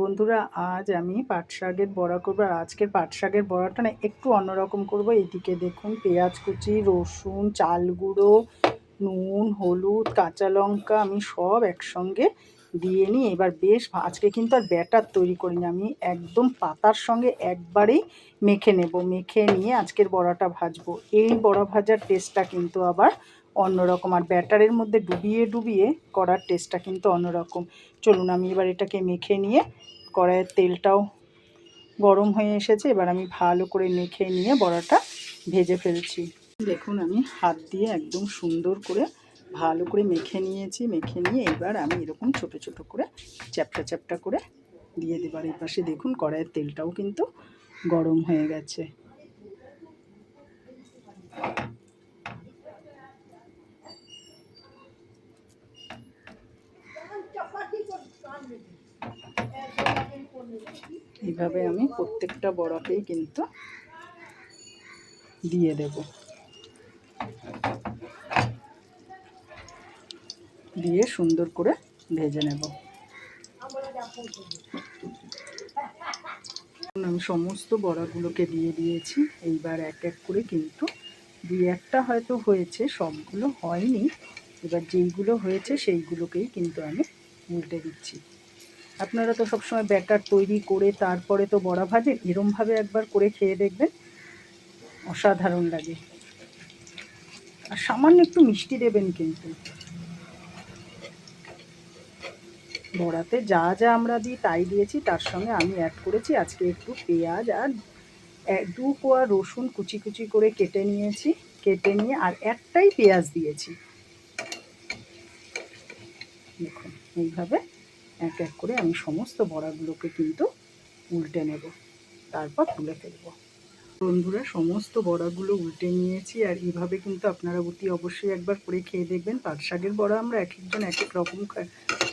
বন্ধুরা, আজ আমি পাট শাকের বড়া করবো। আর আজকের পাট শাকের বড়াটা না একটু অন্যরকম করবো। এইদিকে দেখুন, পেঁয়াজ কুচি, রসুন, চাল গুঁড়ো, নুন, হলুদ, কাঁচা লঙ্কা আমি সব একসঙ্গে দিয়ে নিই। এবার বেশ আজকে কিন্তু আর ব্যাটার তৈরি করিনি, আমি একদম পাতার সঙ্গে একবারেই মেখে নেব। মেখে নিয়ে আজকের বড়াটা ভাজবো। এই বড়া ভাজার টেস্টটা কিন্তু আবার অন্যরকম, আর ব্যাটারের মধ্যে ডুবিয়ে ডুবিয়ে করার টেস্টটা কিন্তু অন্যরকম। চলুন, আমি এবার এটাকে মেখে নিয়ে, কড়াইয়ের তেলটাও গরম হয়ে এসেছে, এবার আমি ভালো করে মেখে নিয়ে বড়াটা ভেজে ফেলছি। দেখুন, আমি হাত দিয়ে একদম সুন্দর করে ভালো করে মেখে নিয়েছি। মেখে নিয়ে এবার আমি এরকম ছোট ছোট করে চ্যাপটা চ্যাপটা করে দিয়ে দেবার। এই পাশে দেখুন, কড়াইয়ের তেলটাও কিন্তু গরম হয়ে গেছে। এইভাবে আমি প্রত্যেকটা বড়াকেই কিন্তু দিয়ে দেব। দিয়ে সুন্দর করে ভেজে নেব। আমি সমস্ত বড়াগুলোকে দিয়ে দিয়েছি। এইবার এক এক করে কিন্তু দুই একটা হয়তো হয়েছে, সবগুলো হয়নি। এবার যেইগুলো হয়েছে সেইগুলোকেই কিন্তু আমি উল্টে দিচ্ছি। আপনারা তো সবসময় ব্যাটার তৈরি করে তারপরে তো বড়া ভাজেন, এরমভাবে একবার করে খেয়ে দেখবেন, অসাধারণ লাগে। আর সামান্য একটু মিষ্টি দেবেন কিন্তু। বড়াতে যা যা আমরা দিই তাই দিয়েছি, তার সঙ্গে আমি অ্যাড করেছি আজকে একটু পেঁয়াজ আর 2 কোয়া রসুন কুচি কুচি করে কেটে নিয়েছি। কেটে নিয়ে আর একটাই পেঁয়াজ দিয়েছি। দেখুন, এইভাবে এক এক করে আমি সমস্ত বড়াগুলোকে কিন্তু উল্টে নেব, তারপর তুলে ফেলবো। বন্ধুরা, সমস্ত বড়াগুলো উল্টে নিয়েছি। আর এইভাবে কিন্তু আপনারা অতি অবশ্যই একবার করে খেয়ে দেখবেন। পাট শাকের বড়া আমরা এক একজন এক এক রকম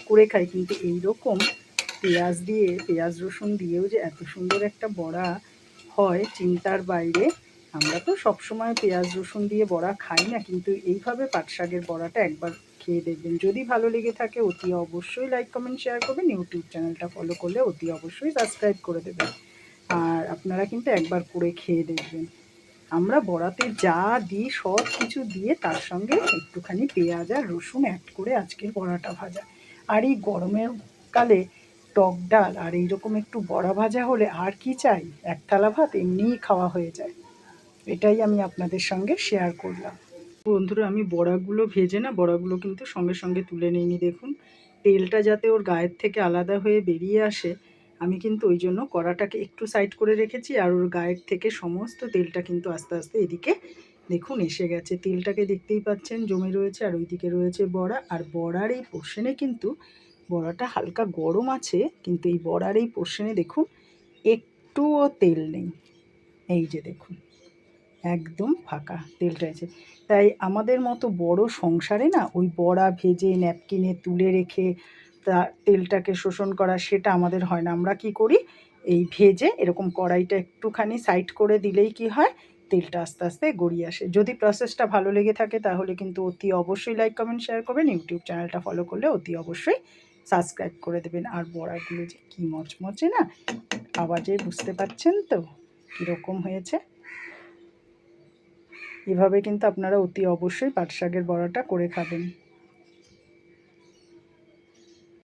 করে খাই, কিন্তু এইরকম পেঁয়াজ দিয়ে, পেঁয়াজ রসুন দিয়েও যে এত সুন্দর একটা বড়া হয় চিন্তার বাইরে। আমরা তো সবসময় পেঁয়াজ রসুন দিয়ে বড়া খাই না, কিন্তু এইভাবে পাট শাকের বড়াটা একবার খেয়ে দেখবেন। যদি ভালো লেগে থাকে অতি অবশ্যই লাইক কমেন্ট শেয়ার করবেন। ইউটিউব চ্যানেলটা ফলো করলে অতি অবশ্যই সাবস্ক্রাইব করে দেবেন। আর আপনারা কিন্তু একবার করে খেয়ে দেখবেন। আমরা বড়াতে যা দিই সব কিছু দিয়ে তার সঙ্গে একটুখানি পেঁয়াজ আর রসুন অ্যাড করে আজকের বড়াটা ভাজা। আর এই গরমের কালে টক ডাল আর এইরকম একটু বড়া ভাজা হলে আর কি চাই, এক থালা ভাত এমনিই খাওয়া হয়ে যায়। এটাই আমি আপনাদের সঙ্গে শেয়ার করলাম। বন্ধুরা, আমি বড়াগুলো ভেজে না, বড়াগুলো কিন্তু সঙ্গে সঙ্গে তুলে নিইনি। দেখুন, তেলটা যাতে ওর গায়ের থেকে আলাদা হয়ে বেরিয়ে আসে, আমি কিন্তু ওই জন্য কড়াটাকে একটু সাইড করে রেখেছি। আর ওর গায়ের থেকে সমস্ত তেলটা কিন্তু আস্তে আস্তে এদিকে দেখুন এসে গেছে। তেলটাকে দেখতেই পাচ্ছেন জমে রয়েছে। আর ওইদিকে রয়েছে বড়া। আর বড়ার এই পোর্শনে কিন্তু, বড়াটা হালকা গরম আছে, কিন্তু এই বড়ার এই পোর্শনে দেখুন একটুও তেল নেই। এই যে দেখুন, একদম ফাঁকা, তেলটা আছে। তাই আমাদের মতো বড় সংসারে না ওই বড়া ভেজে ন্যাপকিনে তুলে রেখে তা তেলটাকে শোষণ করা, সেটা আমাদের হয় না। আমরা কি করি, এই ভেজে এরকম কড়াইটা একটুখানি সাইড করে দিলেই কি হয়, তেলটা আস্তে আস্তে গড়িয়ে আসে। যদি প্রসেসটা ভালো লেগে থাকে তাহলে কিন্তু অতি অবশ্যই লাইক কমেন্ট শেয়ার করবেন। ইউটিউব চ্যানেলটা ফলো করলে অতি অবশ্যই সাবস্ক্রাইব করে দেবেন। আর বড়াগুলো যে কী মচমচে না, আওয়াজে বুঝতে পারছেন তো কীরকম হয়েছে। এভাবে কিন্তু আপনারা অতি অবশ্যই পাট শাকের বড়াটা করে খাবেন।